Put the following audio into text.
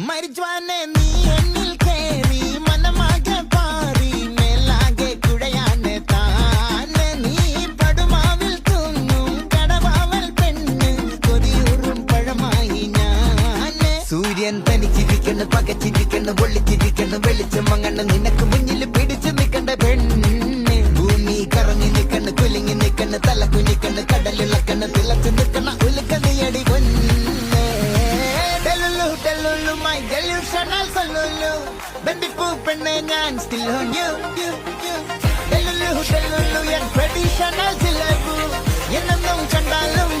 മരിച്ചുവാനെ നീ എന്നിൽ കേറി മനമാകെ പാറി മേലാകെ കുഴയാണ് താനെ നീ പടുമാവിൽ തൂങ്ങും കടവാവൽ പെണ്ണ് കൊതിയൂറും പഴമായി ഞാന് സൂര്യൻ തനിച്ചിരിക്കുന്നു പകച്ചിരിക്കുന്നു പൊള്ളിച്ചിരിക്കുന്നു വെളിച്ചം മങ്ങണ് നിനക്ക് മുന്നിൽ പിടിച്ചു നിൽക്കണ്ട പെണ്ണ് ഭൂമി കറങ്ങി നിൽക്കണ് കുലുങ്ങി നിൽക്കണ് തല കുനിക്കണ് കടലിളക്കണ് തിളച്ചു നിൽക്കണ ഉലുക്കണിയടി കൊന്ന് my delusional solulu baby poop and ഞാൻ still on you delulu yan traditional silabu എന്നൊന്നും കണ്ടാലും